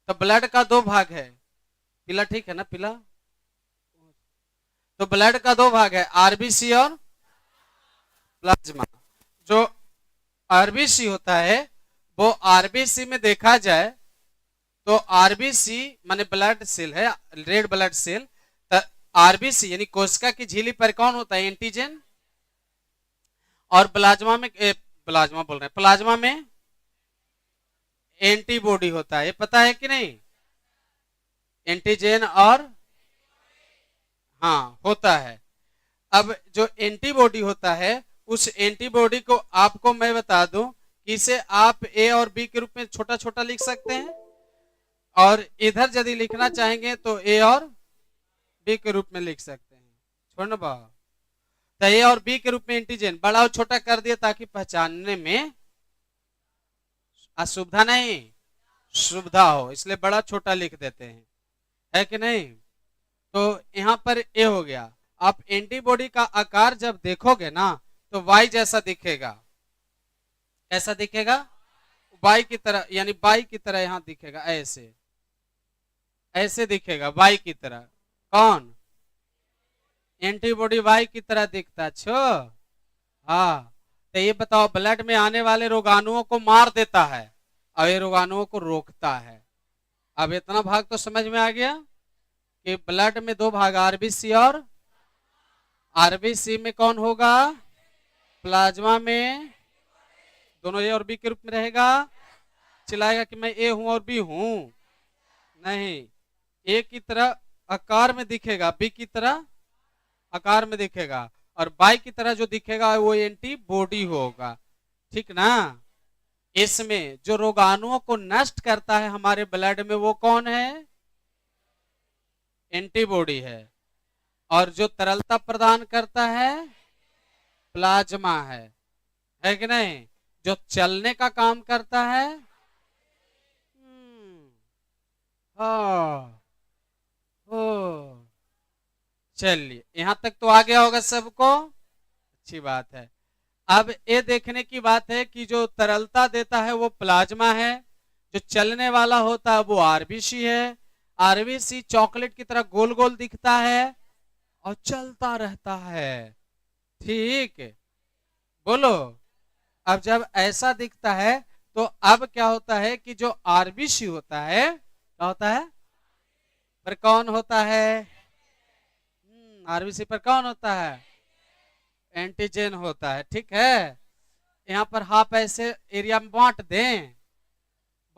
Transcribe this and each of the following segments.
तो ब्लड का दो भाग है, पीला ठीक है ना, पीला। तो ब्लड का दो भाग है, आरबीसी और प्लाज्मा। जो आरबीसी होता है वो आरबीसी में देखा जाए तो आरबीसी माने ब्लड सेल है, रेड ब्लड सेल। तो आरबीसी यानी कोशिका की झिल्ली पर कौन होता है, एंटीजन। और प्लाज्मा में प्लाज्मा बोल रहे हैं, प्लाज्मा में एंटीबॉडी होता है, ये पता है कि नहीं, एंटीजन और हाँ होता है। अब जो एंटीबॉडी होता है उस एंटीबॉडी को आपको मैं बता दूं कि इसे आप ए और बी के रूप में छोटा छोटा लिख सकते हैं, और इधर यदि लिखना चाहेंगे तो ए और बी के रूप में लिख सकते हैं। छोड़ बा, तो ए और बी के रूप में एंटीजन बड़ा और छोटा कर दिया ताकि पहचानने में असुविधा नहीं सुविधा हो, इसलिए बड़ा छोटा लिख देते हैं, है कि नहीं। तो यहां पर ए हो गया। आप एंटीबॉडी का आकार जब देखोगे ना तो वाई जैसा दिखेगा, कैसा दिखेगा, वाई की तरह, यानी वाई की तरह यहां दिखेगा, ऐसे ऐसे दिखेगा वाई की तरह। कौन, एंटीबॉडी वाई की तरह दिखता छो। हाँ, तो ये बताओ ब्लड में आने वाले रोगाणुओं को मार देता है और ये रोगाणुओं को रोकता है। अब इतना भाग तो समझ में आ गया कि ब्लड में दो भाग, आरबीसी और आरबीसी में कौन होगा, प्लाज्मा में दोनों ए और बी के रूप में रहेगा। चिल्लाएगा कि मैं ए हूं और बी हूं, नहीं, ए की तरह आकार में दिखेगा, बी की तरह आकार में दिखेगा, और बाई की तरह जो दिखेगा वो एंटीबॉडी होगा, ठीक ना। इसमें जो रोगाणुओं को नष्ट करता है हमारे ब्लड में वो कौन है, एंटीबॉडी है। और जो तरलता प्रदान करता है प्लाज्मा है कि नहीं। जो चलने का काम करता है हाँ, चलिए यहां तक तो आ गया होगा सबको, अच्छी बात है। अब ये देखने की बात है कि जो तरलता देता है वो प्लाज्मा है, जो चलने वाला होता है वो आरबीसी है। आरबीसी चॉकलेट की तरह गोल गोल दिखता है और चलता रहता है, ठीक, बोलो। अब जब ऐसा दिखता है तो अब क्या होता है कि जो आरबीसी होता है क्या होता है, पर कौन होता है, आरबीसी पर कौन होता है, एंटीजन होता है, ठीक है। यहाँ पर हाफ ऐसे एरिया में बांट दें,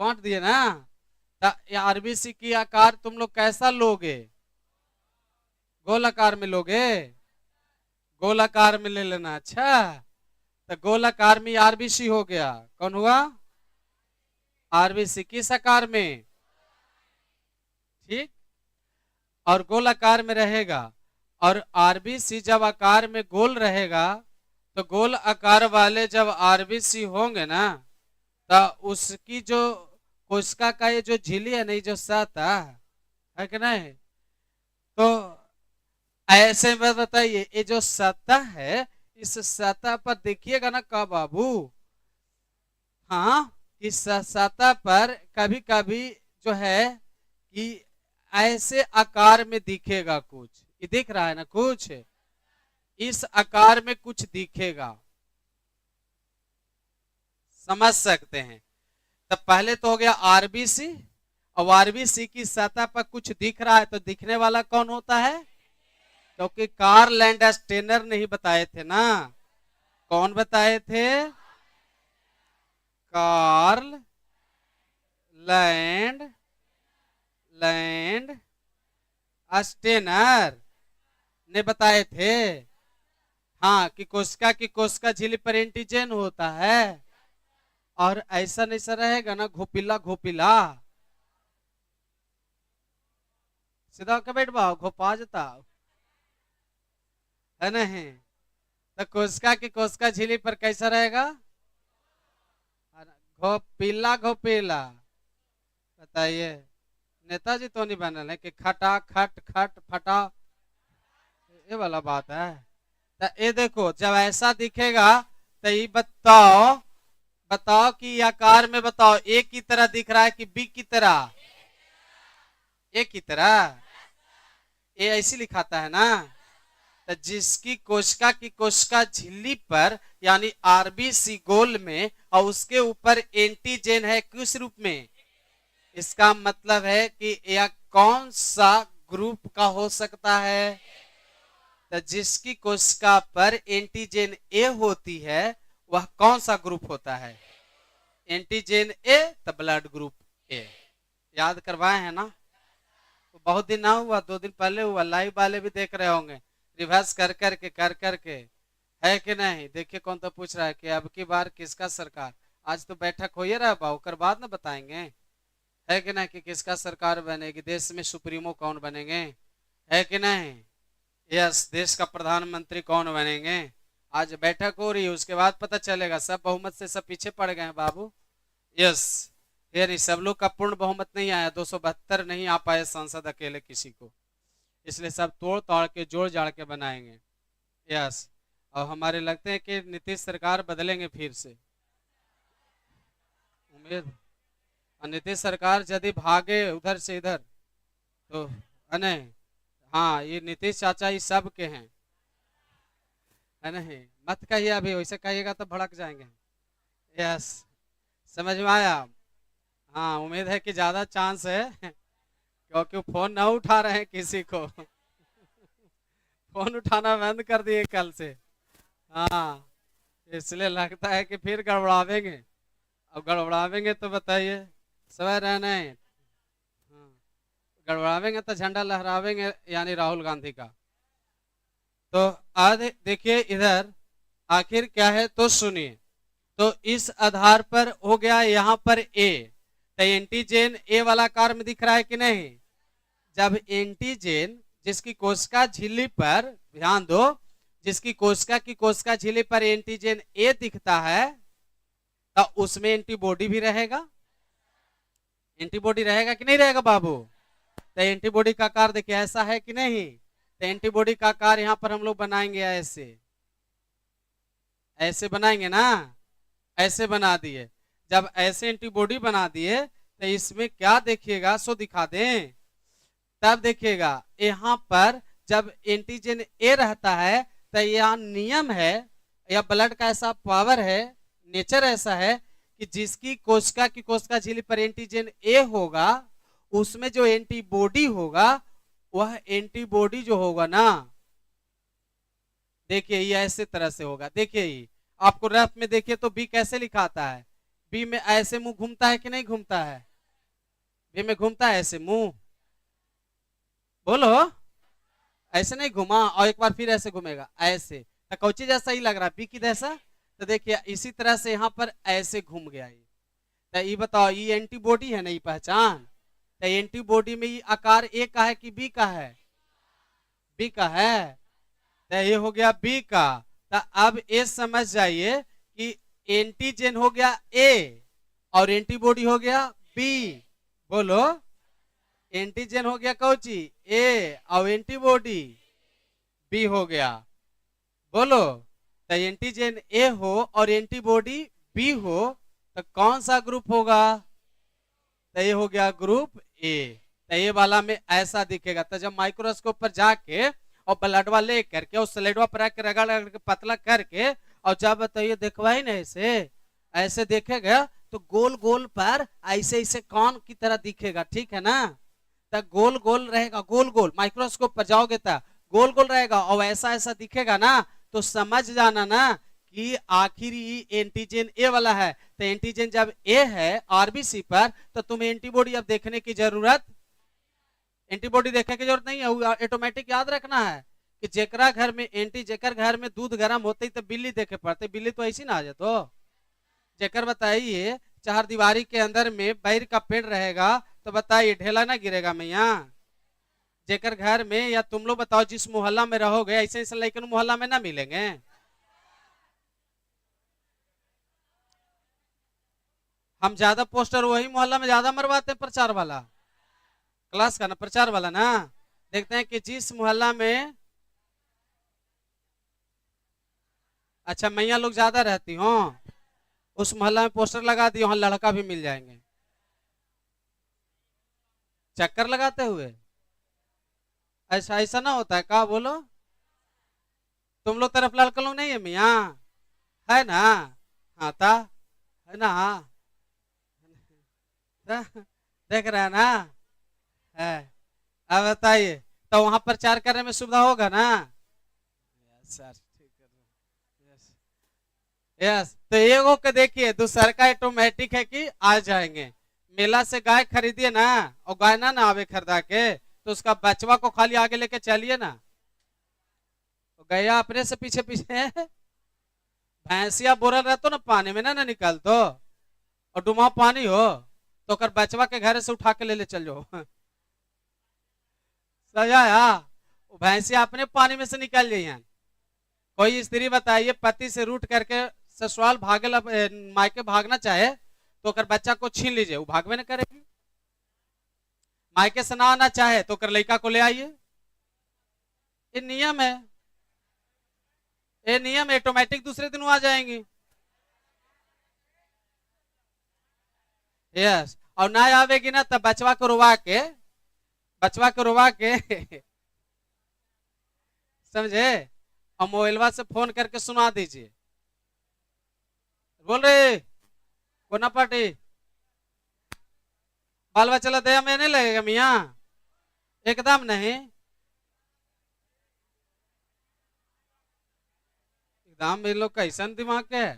बांट दिए ना, तो आरबीसी की आकार तुम लोग कैसा लोगे, गोल आकार में लोगे, गोल आकार में ले लेना। अच्छा, तो गोल आकार में आरबीसी हो गया, कौन हुआ, आरबीसी किस आकार में, ठीक, और गोल आकार में रहेगा। और आरबीसी जब आकार में गोल रहेगा तो गोल आकार वाले जब आरबीसी होंगे ना तो उसकी जो कोशिका का ये जो झिल्ली है नहीं, जो सतह है कि नहीं, तो ऐसे में बताइए ये जो सतह है इस सतह पर देखिएगा ना का बाबू, हाँ, इस सतह पर कभी कभी जो है कि ऐसे आकार में दिखेगा कुछ, ये दिख रहा है ना, कुछ इस आकार में कुछ दिखेगा, समझ सकते हैं। तो पहले तो हो गया आरबीसी, और आरबीसी की सतह पर कुछ दिख रहा है तो दिखने वाला कौन होता है, क्योंकि कार्ल लैंडस्टेनर ने ही बताए थे ना, कौन बताए थे, कार्ल लैंडस्टेनर ने बताए थे, हाँ, कि कोशिका की कोशिका झिल्ली पर एंटीजन होता है और ऐसा नहीं रहेगा ना घोपिला घोपिला, सीधा के बैठ बाओ घोपा जाता है नहीं। तो कोशिका की कोशिका झिल्ली पर कैसा रहेगा, घोपिला घोपिला। बताइए, नेताजी तो नहीं बनल है कि खटा खट खट फटा, ये वाला बात है। तो ये देखो जब ऐसा दिखेगा तो ये बताओ कि आकार में बताओ ए की तरह दिख रहा है कि बी की तरह, ए की तरह ए ऐसी लिखाता है ना। तो जिसकी कोशिका की कोशिका झिल्ली पर यानी आरबीसी गोल में और उसके ऊपर एंटीजन है किस रूप में, इसका मतलब है कि यह कौन सा ग्रुप का हो सकता है। तो जिसकी कोशिका पर एंटीजन ए होती है वह कौन सा ग्रुप होता है, एंटीजन ए, तो ब्लड ग्रुप ए। याद करवाए हैं ना, तो बहुत दिन ना हुआ, 2 दिन पहले हुआ, लाइव वाले भी देख रहे होंगे, रिवर्स कर करके है कि नहीं। देखिए कौन तो पूछ रहा है कि अब की बार किसका सरकार, आज तो बैठक हो ही रहा है, ओकर बाद ना बताएंगे है कि नहीं कि किसका सरकार बनेगी, देश में सुप्रीमो कौन बनेंगे, है कि नहीं। यस, देश का प्रधानमंत्री कौन बनेंगे, आज बैठक हो रही है, उसके बाद पता चलेगा। सब बहुमत से सब पीछे पड़ गए हैं बाबू। यस, ये नहीं, सब लोग का पूर्ण बहुमत नहीं आया, 272 नहीं आ पाए सांसद अकेले किसी को, इसलिए सब तोड़ तोड़ के जोड़ जाड़ के बनाएंगे। यस, और हमारे लगते हैं कि नीतीश सरकार बदलेंगे फिर से, उम्मीद। और नीतीश सरकार यदि भागे उधर से इधर तो नहीं, हाँ ये नीतीश चाचा ही सब के हैं, है नहीं, मत कहिए अभी, वैसे कहिएगा तो भड़क जाएंगे। यस, समझ में आया। हाँ उम्मीद है कि ज्यादा चांस है क्योंकि फोन ना उठा रहे हैं किसी को फोन उठाना बंद कर दिए कल से। हाँ, इसलिए लगता है कि फिर गड़बड़ावेंगे, अब गड़बड़ावेंगे तो बताइए समय रहना है। हाँ, गड़बड़ावेंगे तो झंडा लहरावेंगे यानी राहुल गांधी का। तो आज देखिए इधर आखिर क्या है तो सुनिए। तो इस आधार पर हो गया यहाँ पर ए, तो एंटीजन ए वाला आकार में दिख रहा है कि नहीं। जब एंटीजन जिसकी कोशिका झिल्ली पर, ध्यान दो, जिसकी कोशिका की कोशिका झिल्ली पर एंटीजन ए दिखता है तो उसमें एंटीबॉडी भी रहेगा, एंटीबॉडी रहेगा कि नहीं रहेगा बाबू। तो एंटीबॉडी का आकार देखिए ऐसा है कि नहीं। तो एंटीबॉडी का आकार यहां पर हम लोग बनाएंगे ऐसे, ऐसे बनाएंगे ना, ऐसे बना दिए। जब ऐसे एंटीबॉडी बना दिए तो इसमें क्या देखिएगा, सो दिखा दें, तब देखिएगा यहां पर जब एंटीजन ए रहता है तो यह नियम है या ब्लड का ऐसा पावर है, नेचर ऐसा है कि जिसकी कोशिका की कोशिका झिल्ली पर एंटीजन ए होगा उसमें जो एंटीबॉडी होगा वह एंटीबॉडी जो होगा ना, देखिए ये ऐसे तरह से होगा। देखिए ये आपको रफ में देखिए तो बी कैसे लिखा आता है, बी में ऐसे मुंह घूमता है कि नहीं घूमता है, बी में घूमता है ऐसे मुंह, बोलो ऐसे नहीं घुमा, और एक बार फिर ऐसे घूमेगा ऐसे, तो कौची जैसा ही लग रहा है, बी की जैसा। तो देखिए इसी तरह से यहाँ पर ऐसे घूम गया ये। तो ये बताओ ये एंटीबॉडी है नहीं पहचान, तो एंटीबॉडी में ये आकार ए का है कि बी का है, बी का है। तो ये हो गया बी का। तो अब ये समझ जाइए कि एंटीजन हो गया ए और एंटीबॉडी हो गया बी, बोलो एंटीजन हो गया कौची ए और एंटीबॉडी बी हो गया, बोलो। तो एंटीजन ए हो और एंटीबॉडी बी हो तो कौन सा ग्रुप होगा, तो ये हो गया ग्रुप ए। तो ये वाला में ऐसा दिखेगा। तो जब माइक्रोस्कोप पर जाके और ब्लडवा ले करके और स्लेडवा पर रख रगड़ रगड़ के पतला करके और जब बताइए देखवाई ना ऐसे ऐसे देखेगा तो गोल गोल पर ऐसे ऐसे कौन की तरह दिखेगा, ठीक है ना। तो गोल गोल रहेगा, गोल गोल माइक्रोस्कोप पर जाओगे तो गोल गोल रहेगा और ऐसा ऐसा दिखेगा ना, तो समझ जाना ना कि आखिर एंटीजन ए वाला है। तो एंटीजन जब ए है आरबीसी पर तो तुम्हें एंटीबॉडी अब देखने की जरूरत, एंटीबॉडी देखने की जरूरत नहीं है, ऑटोमेटिक याद रखना है कि जेकरा घर में जेकर घर में दूध गर्म होते ही तो बिल्ली देखे पड़ते, बिल्ली तो ऐसी ना आ जातो। जेकर बताइए चार दीवारी के अंदर में बैर का पेड़ रहेगा तो बताइए ढेला ना गिरेगा मैया। जेकर घर में या तुम लोग बताओ जिस मोहल्ला में रहोगे ऐसे ऐसे लेकिन मोहल्ला में ना मिलेंगे। हम ज्यादा पोस्टर वही मोहल्ला में ज्यादा मरवाते हैं, प्रचार वाला क्लास का ना, प्रचार वाला ना। देखते हैं कि जिस मोहल्ला में अच्छा मैया लोग ज्यादा रहती हो उस मोहल्ला में पोस्टर लगा दिए, वहां लड़का भी मिल जाएंगे। चक्कर लगाते हुए? ऐसा ऐसा ना होता है का? बोलो। तुम लोग तरफ लाल कलम नहीं है मियाँ? है ना? हाँ था, है ना? देख रहे हैं ना? है। अब बताइए, तो वहां प्रचार करने में सुविधा होगा ना? यस सर, ठीक है। यस। यस, तो एगो के देखिए दूसर का ऑटोमेटिक है कि आ जाएंगे। मेला से गाय खरीदिए ना, और गाय ना आवे खरीदा के, तो उसका बचवा को खाली आगे लेके चलिए ना, तो गया अपने से पीछे पीछे भैंसिया बोरल रहतो ना पानी में ना निकल तो, और डुमा पानी हो तो कर बचवा के घर से उठा के ले चल जाओ। सजाया, वो भैंसिया अपने पानी में से निकल जाइए। कोई स्त्री बताइए पति से रूठ करके ससुराल भागे मायके भागना चाहे तो कर बच्चा को छीन लीजिए, वो भागवे न करेगी। मायके से ना आना चाहे तो कर लड़का को ले आइए। ये नियम है, ये नियम ऑटोमेटिक दूसरे दिन आ जाएंगी। यस, और ना आवेगी ना तब बचवा को रुवा के, बचवा को रुवा के समझे, और मोबाइलवा से फोन करके सुना दीजिए। बोल रहे कोना पार्टी बाल बच्चा दया में नहीं लगेगा मियाँ? एकदम नहीं, एकदम। ये लोग कैसन दिमाग के है?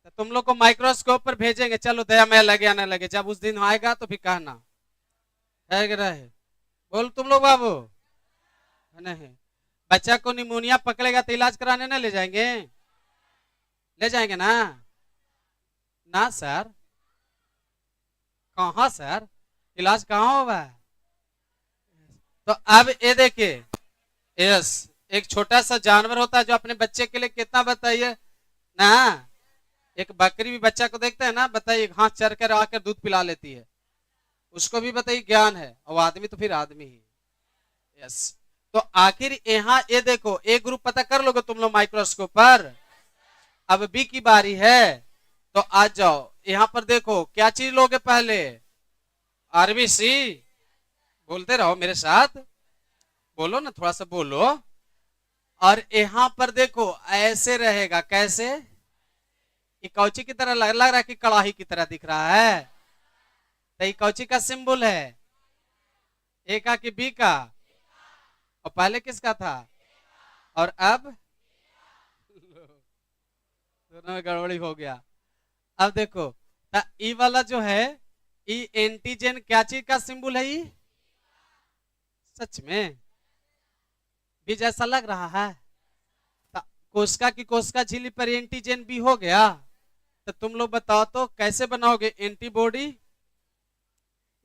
तो तुम लोग को माइक्रोस्कोप पर भेजेंगे, चलो दया में लगे या ना लगे, जब उस दिन आएगा तो फिर कहना है कि रहे। बोल तुम लोग बाबू, नहीं बच्चा को निमोनिया पकड़ेगा तो इलाज कराने ना ले जाएंगे? ले जाएंगे ना? ना सर, कहाँ सर, इलाज कहाँ होगा? तो अब ये देखिए, यस, एक छोटा सा जानवर होता है जो अपने बच्चे के लिए कितना, बताइए ना, एक बकरी भी बच्चा को देखता है ना, बताइए घास चर कर आकर दूध पिला लेती है, उसको भी बताइए ज्ञान है, और आदमी तो फिर आदमी ही। यस, तो आखिर यहाँ ये देखो, एक ग्रुप पता कर लोगे तुम लोग माइक्रोस्कोप पर। अब बी की बारी है, तो आ जाओ यहाँ पर देखो क्या चीज लोगे पहले? आरबीसी। बोलते रहो मेरे साथ, बोलो ना, थोड़ा सा बोलो। और यहाँ पर देखो ऐसे रहेगा, कैसे? ये कौची की तरह लग रहा है कि कड़ाही की तरह दिख रहा है? तो ये कौची का सिंबल है? ए का कि बी का? और पहले किसका था? और अब दोनों में गड़बड़ी हो गया। अब देखो, ई वाला जो है, ई एंटीजन क्या चीज का सिंबल है? ई सच में भी जैसा लग रहा है? कोशिका की कोशिका झिल्ली पर एंटीजन भी हो गया, तो तुम लोग बताओ तो कैसे बनाओगे एंटीबॉडी?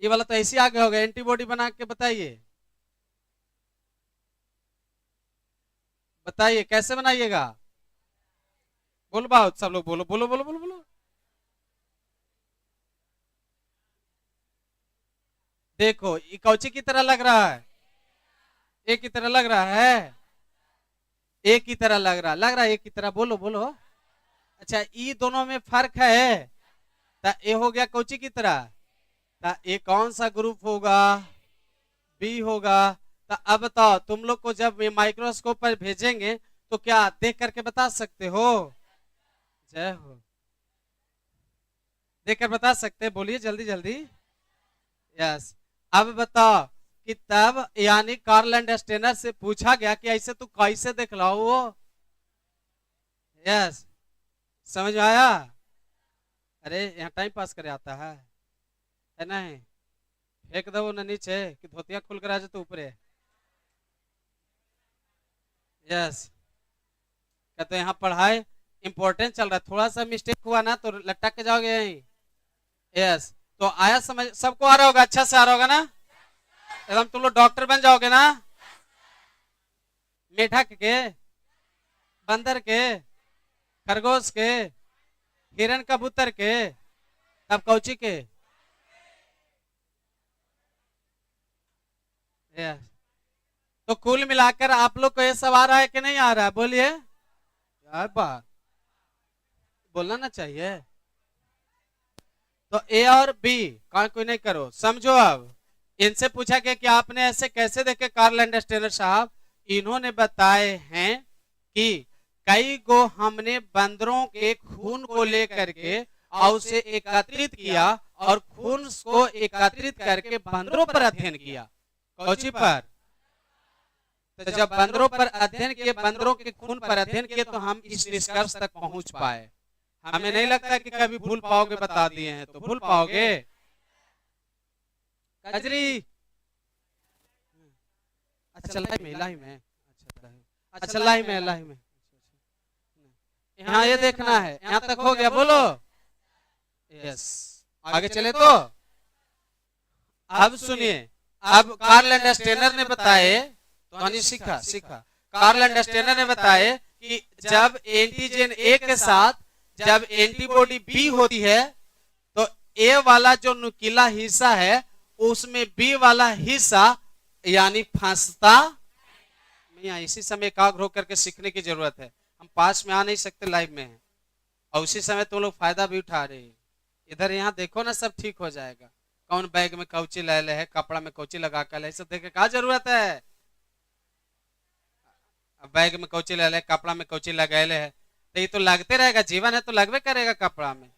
ये वाला तो ऐसे आगे होगा, एंटीबॉडी बना के बताइए, बताइए कैसे बनाइएगा? बोलो बात, सब लोग बोलो बोलो बोलो बोलो बोलो। देखो ये कौची की तरह लग रहा है? एक की तरह लग रहा है, एक की तरह लग रहा है, एक की तरह, बोलो बोलो। अच्छा, ये दोनों में फर्क है, तो ये हो गया कौची की तरह, तो ये कौन सा ग्रुप होगा? बी होगा। तो अब बताओ तुम लोग को जब ये माइक्रोस्कोप पर भेजेंगे तो क्या देख करके बता सकते हो? जय हो, देख कर बता सकते, बोलिए जल्दी जल्दी। यस, अब बताओ कि तब यानी कार्ल एंड स्टेनर से पूछा गया कि ऐसे तू कैसे देख लो वो? यस, समझ में आया? अरे यहाँ टाइम पास करे आता है नहीं? फेंक दो ना नीचे कि धोतिया खुल कर आ जाए तो ऊपर। यस, कहते यहाँ पढ़ाई इंपॉर्टेंट चल रहा है, थोड़ा सा मिस्टेक हुआ ना तो लटक के जाओगे यहीं। यस, तो आया समझ, सबको आ रहा होगा, अच्छा से आ रहा होगा ना? एकदम तुम लोग डॉक्टर बन जाओगे ना? मेढक के, बंदर के, खरगोश के, हिरण कबूतर के, तब कौची के? यस, तो कुल मिलाकर आप लोग को ये सब आ रहा है कि नहीं आ रहा है? बोलिए यार, बात बोलना ना चाहिए। तो ए और बी कोई नहीं करो, समझो। अब इनसे पूछा गया कि आपने ऐसे कैसे देखे कार्ल लैंडस्टेनर साहब, इन्होंने बताए हैं कि कई गो हमने बंदरों के खून को लेकर के और उसे एकत्रित किया और खून को एकत्रित करके बंदरों पर अध्ययन किया। कौची पर? तो जब बंदरों पर अध्ययन किए, बंदरों के खून पर अध्ययन किए, तो हम इस निष्कर्ष तक पहुंच पाए। हमें नहीं लगता कि कभी भूल पाओगे, बता दिए हैं तो भूल पाओगे। कजरी अच्छा लाही में अच्छा लाही में यहाँ ये देखना है, यहाँ तक हो गया, बोलो यस। आगे चले तो अब सुनिए, अब कार्ल लैंडस्टेनर ने बताए, तो सीखा कार्ल लैंडस्टेनर ने बताए कि जब एंटीजन ए के साथ जब एंटीबॉडी बी होती है तो ए वाला जो नुकीला हिस्सा है उसमें बी वाला हिस्सा यानी फंसता नहीं। इसी समय एकाग्र होकर के सीखने की जरूरत है, हम पास में आ नहीं सकते, लाइव में है, और उसी समय तो लोग फायदा भी उठा रहे हैं। इधर यहाँ देखो ना, सब ठीक हो जाएगा। कौन बैग में कौची ले ले है, कपड़ा में कौची लगा कर ले, सब देखे क्या जरूरत है। बैग में कौची ले ले, कपड़ा में कौची लगा ले है, तो ये तो लगते रहेगा, जीवन है तो लगवे करेगा कपड़ा में।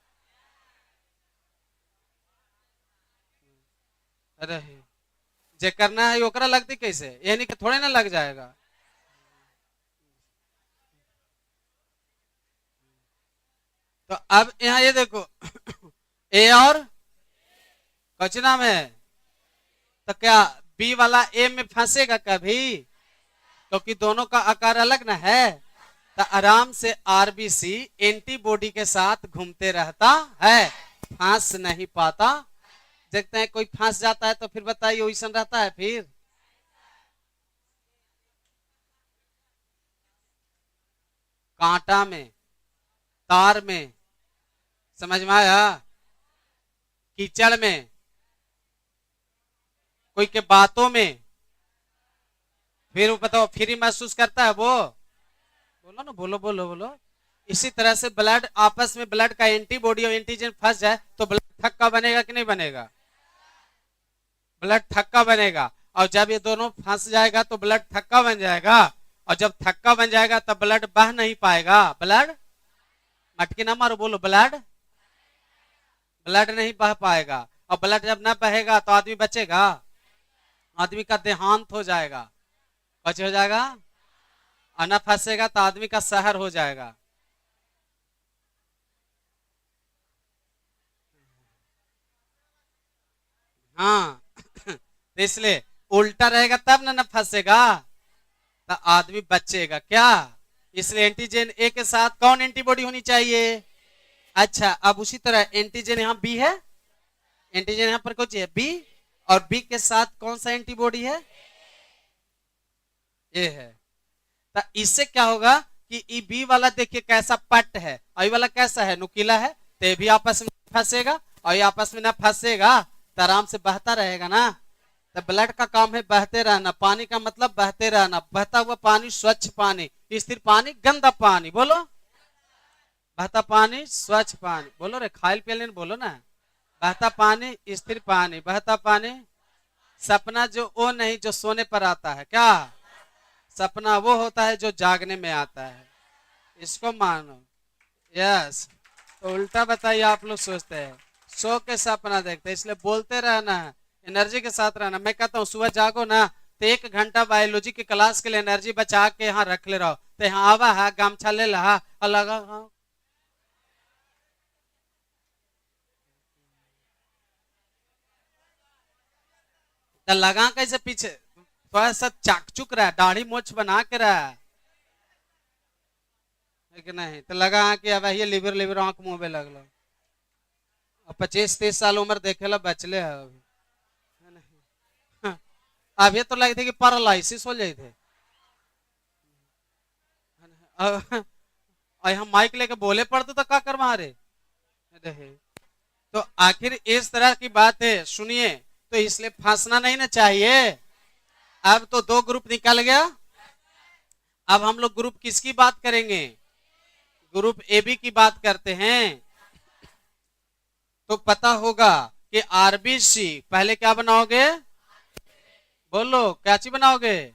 अरे जे करना है ओकरा लगती कैसे, यानी कि थोड़े ना लग जाएगा। तो अब यहाँ ये देखो ए और कौच नाम है, तो क्या बी वाला ए में फंसेगा कभी? क्योंकि दोनों का आकार अलग ना है, तो आराम से आरबीसी एंटीबॉडी के साथ घूमते रहता है, फंस नहीं पाता। देखते हैं कोई फंस जाता है तो फिर बताइए वैसा रहता है फिर। कांटा में, तार में, समझ में आया, कीचड़ में, कोई के बातों में, फिर वो बताओ फ्री महसूस करता है वो, बोलो ना, बोलो बोलो बोलो। इसी तरह से ब्लड आपस में, ब्लड का एंटीबॉडी और एंटीजन फंस जाए तो ब्लड थक्का बनेगा कि नहीं बनेगा? ब्लड थक्का बनेगा, और जब ये दोनों फंस जाएगा तो ब्लड थक्का बन जाएगा, और जब थक्का बन जाएगा तब ब्लड बह नहीं पाएगा। ब्लड मटकी ना मारो, बोलो ब्लड नहीं बह पाएगा, और ब्लड जब ना बहेगा तो आदमी बचेगा, आदमी का देहांत हो जाएगा, बच हो जाएगा, और ना फंसेगा तो आदमी का सहर हो जाएगा। हाँ इसलिए उल्टा रहेगा तब ना फंसेगा, तो आदमी बचेगा क्या। इसलिए एंटीजन ए के साथ कौन एंटीबॉडी होनी चाहिए? अच्छा, अब उसी तरह एंटीजन यहाँ बी है, एंटीजन यहाँ पर कुछ है बी, और बी के साथ कौन सा एंटीबॉडी है? ए है। तो इससे क्या होगा कि ई बी वाला देखिए कैसा पट है, और वाला कैसा है, नुकीला है, तो ये भी आपस में फंसेगा, और ये आपस में ना फंसेगा तो आराम से बहता रहेगा ना। तो ब्लड का काम है बहते रहना, पानी का मतलब बहते रहना, बहता हुआ पानी स्वच्छ पानी, स्थिर पानी गंदा पानी, बोलो बहता पानी स्वच्छ पानी, बोलो रे खाइल पियल बोलो ना, बहता पानी स्थिर पानी, बहता पानी। सपना जो वो नहीं जो सोने पर आता है, क्या सपना वो होता है जो जागने में आता है, इसको मानो। यस, तो उल्टा बताइए, आप लोग सोचते हैं सो के सपना देखते हैं, इसलिए बोलते रहना है, एनर्जी के साथ रहना। मैं कहता हूँ सुबह जागो ना तो 1 घंटा बायोलॉजी की क्लास के लिए एनर्जी बचा के यहाँ रख ले रहो, तो यहाँ आवा है गामछा ले ला और लगा तो लगा कैसे पीछे थोड़ा सा चाकचुक रहा, दाढ़ी मोछ बना के रहा है कि नहीं, तो लगा कि अब ये लिवर लिवर आंख मुंह में लगलो, 25-30 साल उम्र देखेला बचले है अभी। अब ये तो लगे थे कि पैरालिसिस हो जाए थे, और हम माइक लेके बोले पड़ते तो क्या कर मारे। तो आखिर इस तरह की बात है, सुनिए, तो इसलिए फंसना नहीं ना चाहिए। अब तो 2 ग्रुप निकल गया, अब हम लोग ग्रुप किसकी बात करेंगे? ग्रुप ए बी की बात करते हैं। तो पता होगा कि आरबीसी पहले क्या बनाओगे, बोलो क्या चीज बनाओगे,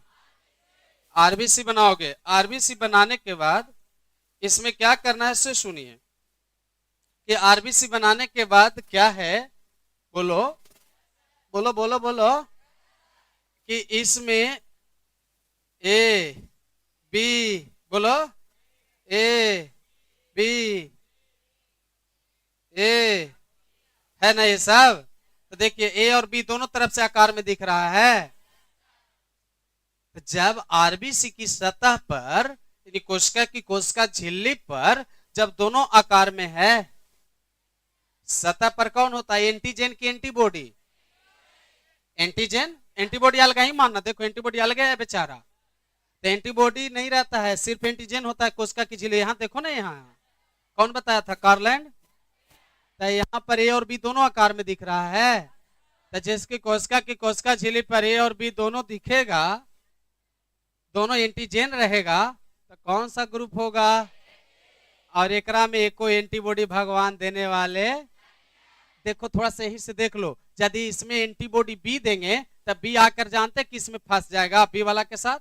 आरबीसी बनाओगे। आरबीसी बनाने के बाद इसमें क्या करना है से सुनिए कि आरबीसी बनाने के बाद क्या है, बोलो बोलो बोलो बोलो, कि इसमें ए बी, बोलो ए बी ए, है ना ये सब। तो देखिए ए और बी दोनों तरफ से आकार में दिख रहा है। तो जब आरबीसी की सतह पर यानी कोशिका की कोशिका झिल्ली पर जब दोनों आकार में है, सतह पर कौन होता है, एंटीजन की एंटीबॉडी, एंटीजन एंटीबॉडी अलग ही मानना, देखो एंटीबॉडी अलग है बेचारा, तो एंटीबॉडी नहीं रहता है, सिर्फ एंटीजन होता है कोशिका की झिल्ली। यहाँ देखो ना, यहाँ कौन बताया था, कार्लैंड। तो यहाँ पर ए और बी दोनों आकार में दिख रहा है, तो जिसकी कोशिका की कोशिका झिल्ली पर ए और बी दोनों दिखेगा, दोनों एंटीजन रहेगा, तो कौन सा ग्रुप होगा, और एकरा में एको एंटीबॉडी भगवान देने वाले। देखो थोड़ा सा यही से देख लो, यदि इसमें एंटीबॉडी बी देंगे तब बी आकर जानते कि इसमें फंस जाएगा, बी वाला के साथ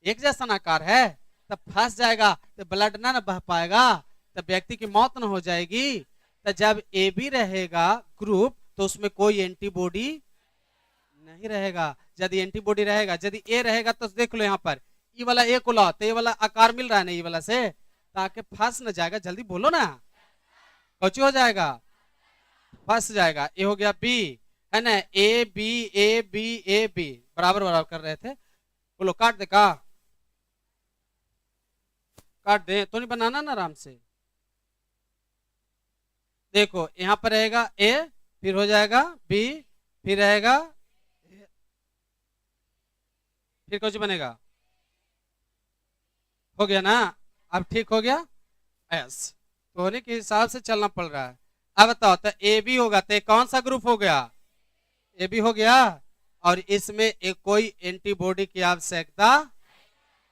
एक जैसा आकार है, तब फंस जाएगा तो ब्लड ना बह पाएगा, तब व्यक्ति की मौत ना हो जाएगी। तो जब ए बी रहेगा ग्रुप तो उसमें कोई एंटीबॉडी नहीं रहेगा। यदि एंटीबॉडी रहेगा, यदि ए रहेगा तो देख लो यहाँ पर ई वाला ए को लाओ तो ये वाला आकार मिल रहा है ना ई वाला से, ताकि फंस न जाएगा, जल्दी बोलो ना, कौची हो जाएगा, फंस जाएगा। ये हो गया बी, है ना, A B A B A B बराबर बराबर कर रहे थे, बोलो काट दे का, काट दे तो नहीं बनाना ना आराम से। देखो यहाँ पर रहेगा ए, फिर हो जाएगा बी, फिर रहेगा, फिर कुछ बनेगा, हो गया ना, अब ठीक हो गया एस, तो होने के हिसाब से चलना पड़ रहा है। अब बताओ तो ए बी होगा तो कौन सा ग्रुप हो गया, ए बी हो गया, और इसमें एक कोई एंटीबॉडी की आवश्यकता।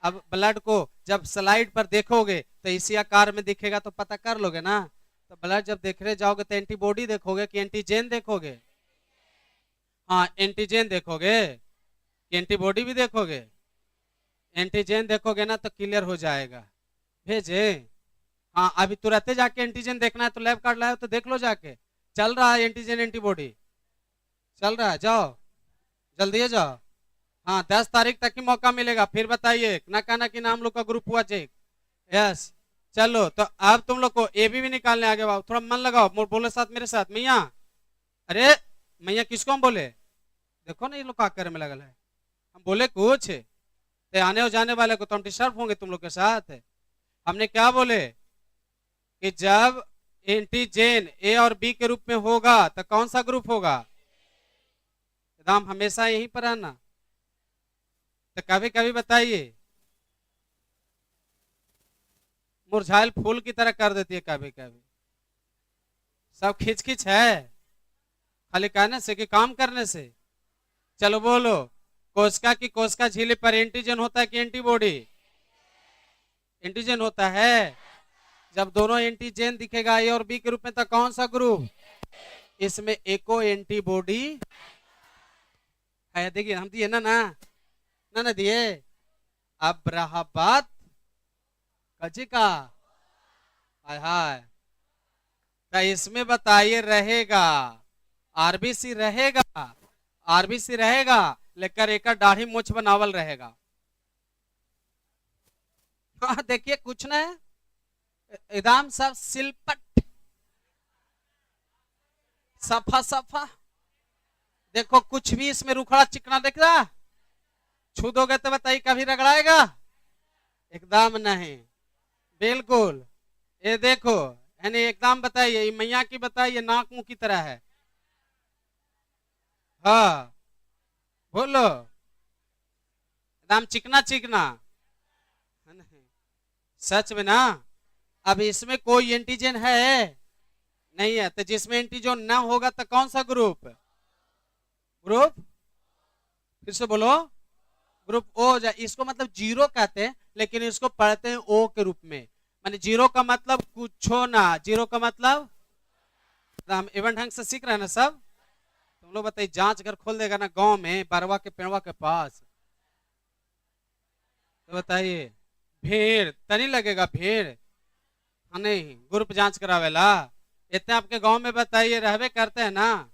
अब ब्लड को जब स्लाइड पर देखोगे तो इसी आकार में दिखेगा तो पता कर लोगे ना, तो ब्लड जब देखने जाओगे तो एंटीबॉडी देखोगे कि एंटीजन देखोगे, हाँ एंटीजन देखोगे कि एंटीबॉडी भी देखोगे, एंटीजन देखोगे ना तो क्लियर हो जाएगा। भेजे, हाँ अभी तुरंत जाके एंटीजन देखना है तो लैब कार्ड लाओ तो देख लो जाके, चल रहा है एंटीजन एंटीबॉडी चल रहा है, जाओ जल्दी जाओ, हाँ 10 तारीख तक ही मौका मिलेगा, फिर बताइए ना कहना कि नाम लोग का ग्रुप हुआ चेक। यस चलो, तो अब तुम लोग को ए भी निकालने आगे बाबू, थोड़ा मन लगाओ, बोले साथ मेरे साथ, मैया, अरे मैया किसको हम बोले, देखो ना ये लोग का करे में लगल है, हम बोले कुछ तो आने और जाने वाले को तो हम डिस्टर्ब होंगे तुम लोग के साथ। हमने क्या बोले कि जब एंटीजन ए और बी के रूप में होगा तो कौन सा ग्रुप होगा, एकदम हमेशा यहीं पर आना। तो कभी कभी बताइए मुरझाइल फूल की तरह कर देती है कभी कभी, सब खिंच खिंच है, खाली कहने से कि काम करने से। चलो बोलो, कोशिका की कोशिका झिल्ली पर एंटीजन होता है कि एंटीबॉडी, एंटीजन होता है। जब दोनों एंटीजन दिखेगा ए और बी के रूप में तो कौन सा ग्रुप, इसमें एको एंटीबॉडी है। देखिए हम दिए ना ना ना ना दिए, अब रहा बात कजी का, हाय तो इसमें बताइए रहेगा, आरबीसी रहेगा, आरबीसी रहेगा लेकर एक दाढ़ी मूछ बनावल रहेगा। हाँ देखिए कुछ ना है, एकदम सब सिलपट सफा सफा, देखो कुछ भी इसमें रुखड़ा चिकना दिख रहा, छू दोगे तो बताइए कभी रगड़ाएगा, एकदम नहीं, बिल्कुल। ये देखो यानी एकदम बताइए मैया की, बताइए नाक मुंह की तरह है, हाँ बोलो एकदम चिकना चिकना, सच में ना। अब इसमें कोई एंटीजन है नहीं है, तो जिसमें एंटीजन ना होगा तो कौन सा ग्रुप, ग्रुप फिर से बोलो, ग्रुप ओ जाए, इसको मतलब जीरो कहते हैं लेकिन इसको पढ़ते हैं ओ के रूप में, माने जीरो का मतलब कुछो ना, जीरो का मतलब तो हम एवं ढंग से सीख रहे हैं ना सब। तुम लोग बताइए, जांच घर खोल देगा ना गांव में बरवा के पेड़वा के पास, तो बताइए भीड़ तनी लगेगा भीड़? हाँ नहीं, ग्रुप जांच करावेला इतने आपके गांव में बताइए रहबे करते हैं ना।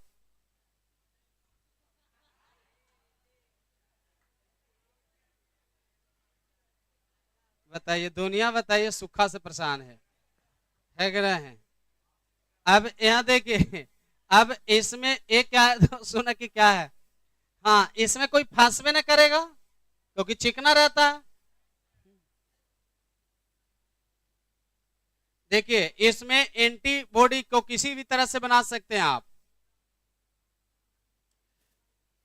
बताइए दुनिया, बताइए सुखा से परेशान है कि रहे हैं? अब यहाँ देखिए, अब इसमें एक क्या है तो सुना कि क्या है, हाँ इसमें कोई फंसबे न करेगा क्योंकि चिकना रहता है। देखिए इसमें एंटीबॉडी को किसी भी तरह से बना सकते हैं आप,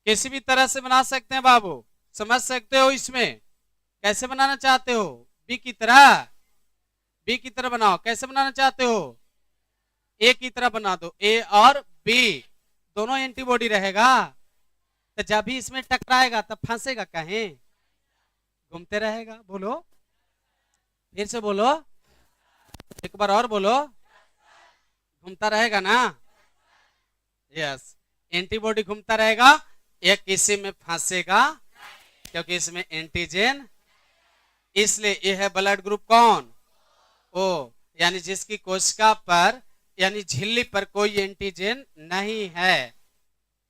किसी भी तरह से बना सकते हैं बाबू, समझ सकते हो इसमें कैसे बनाना चाहते हो? बी की तरह, बी की तरह बनाओ, कैसे बनाना चाहते हो? ए की तरह बना दो, ए और बी दोनों एंटीबॉडी रहेगा, तो जब भी इसमें टकराएगा तब फंसेगा कहीं? घूमते रहेगा। बोलो, फिर से बोलो, एक बार और बोलो, घूमता रहेगा ना? यस, एंटीबॉडी घूमता रहेगा, एक किसी में फंसेगा क्योंकि इसमें एंटीजन, इसलिए यह है ब्लड ग्रुप कौन? ओ, यानी जिसकी कोशिका पर यानी झिल्ली पर कोई एंटीजन नहीं है।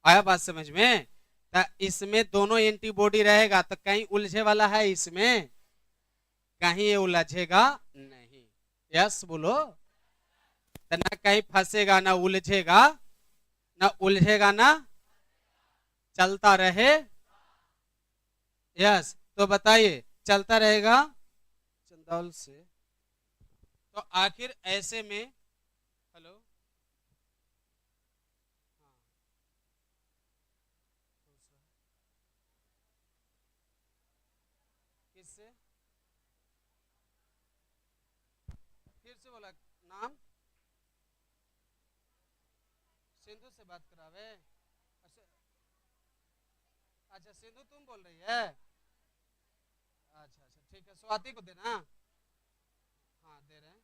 आया बात समझ में? तो इसमें दोनों एंटीबॉडी रहेगा, तो कहीं उलझे वाला है इसमें? कहीं ये उलझेगा नहीं। यस बोलो, तो ना कहीं फंसेगा ना उलझेगा, ना उलझेगा ना चलता रहे। यस, तो बताइए चलता रहेगा चंदौल से, तो आखिर ऐसे में, हेलो, हाँ, किससे? फिर से बोला नाम, सिंधु से बात करावे? अच्छा अच्छा, सिंधु तुम बोल रही है? अच्छा अच्छा ठीक है, स्वाति को देना। हाँ दे रहे हैं।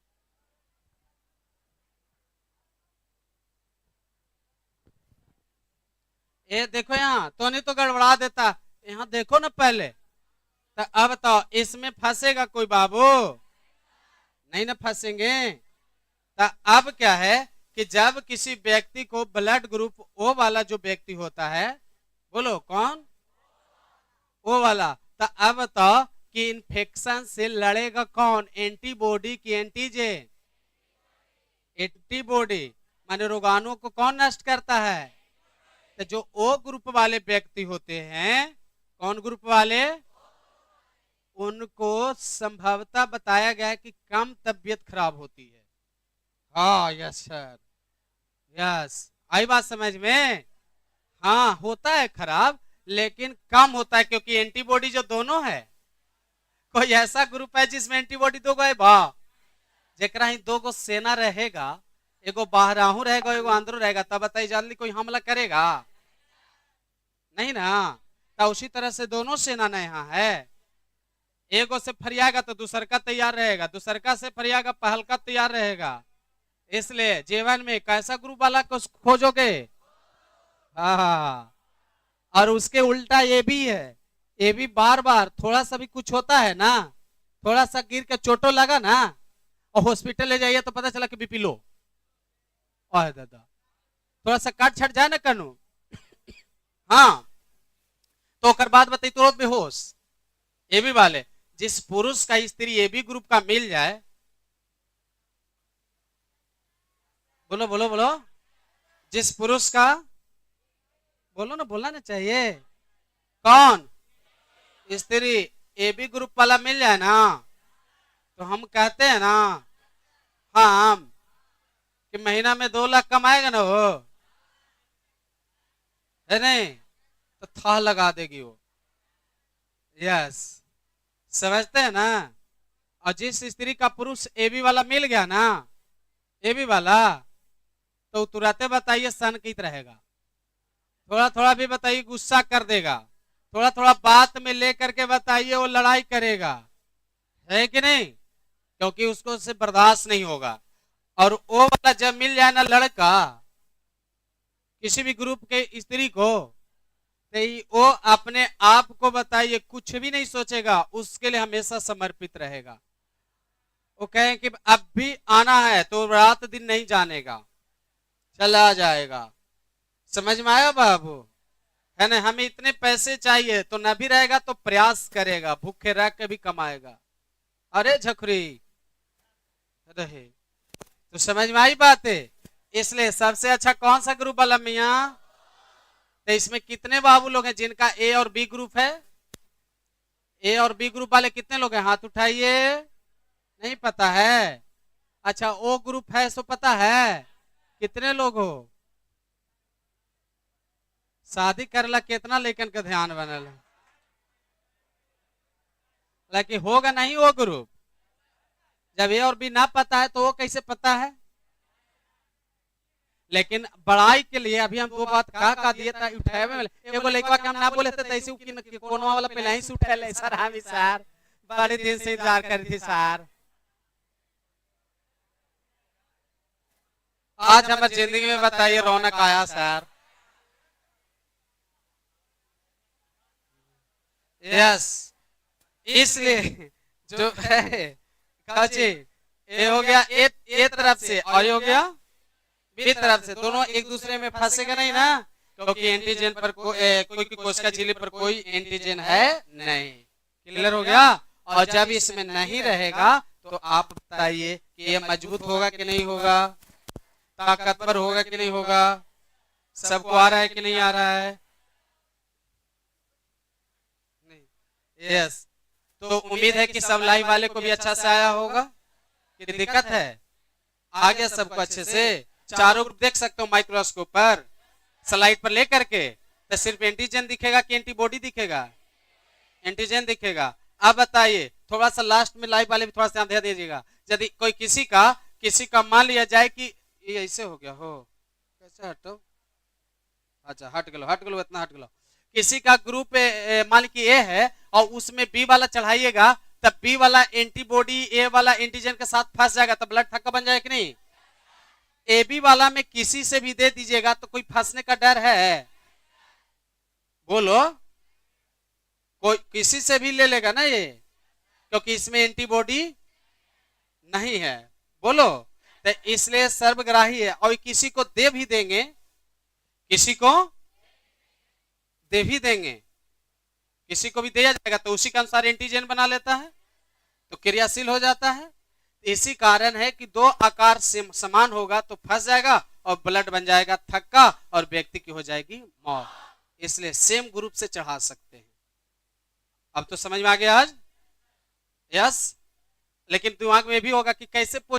ये देखो यहाँ तो नहीं तो गड़बड़ा देता, यहाँ देखो ना पहले, तो अब तो इसमें फंसेगा कोई बाबू? नहीं ना फंसेंगे। तो अब क्या है कि जब किसी व्यक्ति को ब्लड ग्रुप ओ वाला जो व्यक्ति होता है, बोलो कौन? ओ वाला, तो अब तो कि इन्फेक्शन से लड़ेगा कौन? एंटीबॉडी की एंटीजन? एंटीबॉडी माने रोगाणुओं को कौन नष्ट करता है? तो जो ओ ग्रुप वाले व्यक्ति होते हैं, कौन ग्रुप वाले? उनको संभवतः बताया गया है कि कम तबीयत खराब होती है। हाँ यस सर, यस, आई बात समझ में? हाँ होता है खराब, लेकिन कम होता है क्योंकि एंटीबॉडी जो दोनों है, कोई ऐसा ग्रुप है जिसमें एंटीबॉडी दो गो है बा, जेकरा ही दो गो सेना रहेगा, एगो बाहराहू रहेगा एगो अंदर रहेगा, तब बताइए जल्दी कोई हमला करेगा नहीं ना? तो उसी तरह से दोनों सेना ना यहाँ है, एगो से फरियागा तो दूसर का तैयार रहेगा, दूसर का से फरियागा पहल का तैयार रहेगा। इसलिए जीवन में कैसा ग्रुप वाला को खोजोगे? हाँ, और उसके उल्टा ये भी है, ये भी बार बार थोड़ा सा भी कुछ होता है ना, थोड़ा सा गिर के चोटो लगा ना और हॉस्पिटल ले जाइए तो पता चला कि बीपी लो, ओह दादा, थोड़ा सा काट छट जाए ना कनु, हाँ, तो ओकर बाद बताइए तुरंत बेहोश। ये भी वाले जिस पुरुष का स्त्री ये भी ग्रुप का मिल जाए, बोलो बोलो बोलो, जिस पुरुष का, बोलो ना, बोलना ना चाहिए, कौन? स्त्री ए बी ग्रुप वाला मिल जाए ना, तो हम कहते हैं ना, हाँ, कि महीना में 2 लाख कमाएगा ना वो, है नहीं? तो था लगा देगी वो। यस, समझते हैं ना? और जिस स्त्री का पुरुष ए बी वाला मिल गया ना, ए बी वाला, तो तुरंत बताइए सनकित रहेगा, थोड़ा थोड़ा भी बताइए गुस्सा कर देगा, थोड़ा थोड़ा बात में लेकर के बताइए वो लड़ाई करेगा, है कि नहीं? क्योंकि उसको उससे बर्दाश्त नहीं होगा। और वो वाला जब मिल जाए ना लड़का, किसी भी ग्रुप के स्त्री को, तो वो अपने आप को बताइए कुछ भी नहीं सोचेगा, उसके लिए हमेशा समर्पित रहेगा। वो कहें कि अब भी आना है तो रात दिन नहीं जानेगा, चला जाएगा। समझ में आया बाबू? है ना, हमें इतने पैसे चाहिए तो न भी रहेगा तो प्रयास करेगा, भूखे रह के भी कमाएगा। अरे झखरी रहे, तो समझ में आई बात है। इसलिए सबसे अच्छा कौन सा ग्रुप वाला मियाँ? तो इसमें कितने बाबू लोग हैं जिनका ए और बी ग्रुप है? ए और बी ग्रुप वाले कितने लोग हैं? हाथ उठाइए। नहीं पता है? अच्छा, ओ ग्रुप है सो पता है? कितने लोग हो? शादी करला कितना लेकिन का ध्यान बनल है, लेकिन होगा नहीं वो ग्रुप। जब ए और बी ना पता है तो वो कैसे पता है? लेकिन बड़ाई के लिए अभी हम दो बात का दिए था उठाए में एगो लड़का के हम ना बोले थे तैसे कि कोनवा वाला पहले ही से उठा ले सर। हम सर बड़े दिन से इंतजार कर रही थी सर, आज हमारी जिंदगी में बताइए रौनक आया सर। यस, इसलिए जो है काजी ये हो गया ए तरफ से और ये हो गया बी तरफ से, दोनों एक दूसरे में फंसेगा नहीं ना, क्योंकि एंटीजन पर कोई कोशिका झिल्ली पर कोई एंटीजन है नहीं। क्लियर हो गया? और जब इसमें नहीं रहेगा तो आप बताइए कि ये मजबूत होगा कि नहीं होगा, ताकतवर होगा कि नहीं होगा, सबको आ रहा है कि नहीं आ रहा है? यस, तो उम्मीद है कि सब लाइव वाले को भी अच्छा से आया होगा। कि दिक्कत है? आ गया सबको अच्छे से? चारों ग्रुप देख सकते हो माइक्रोस्कोप पर, स्लाइड पर लेकर के। तो सिर्फ एंटीजन दिखेगा कि एंटीबॉडी दिखेगा? एंटीजन दिखेगा। अब बताइए, थोड़ा सा लास्ट में लाइव वाले भी थोड़ा सा ध्यान दीजिएगा। यदि कोई किसी का मान लिया जाए कि ये ऐसे हो गया हो, कैसे हटो, अच्छा हट गलो इतना हट गलो। किसी का ग्रुप मान ली ए है और उसमें बी वाला चढ़ाइएगा, तब बी वाला एंटीबॉडी ए वाला एंटीजन के साथ फंस जाएगा, तब ब्लड थक्का बन जाएगा कि नहीं? ए बी वाला में किसी से भी दे दीजिएगा तो कोई फंसने का डर है? बोलो, कोई किसी से भी ले लेगा ना ये, क्योंकि इसमें एंटीबॉडी नहीं है। बोलो, तो इसलिए सर्वग्राही है। और किसी को दे भी देंगे, किसी को दे भी देंगे, किसी को भी दिया जाएगा तो उसी के अनुसार एंटीजन बना लेता है, तो क्रियाशील हो जाता है। इसी कारण है कि दो आकार समान होगा तो फंस जाएगा और ब्लड बन जाएगा थक्का और व्यक्ति की हो जाएगी मौत। इसलिए सेम ग्रुप से चढ़ा सकते हैं। अब तो समझ में आ गया आज? यस, लेकिन दिमाग में भी होगा कि कैसे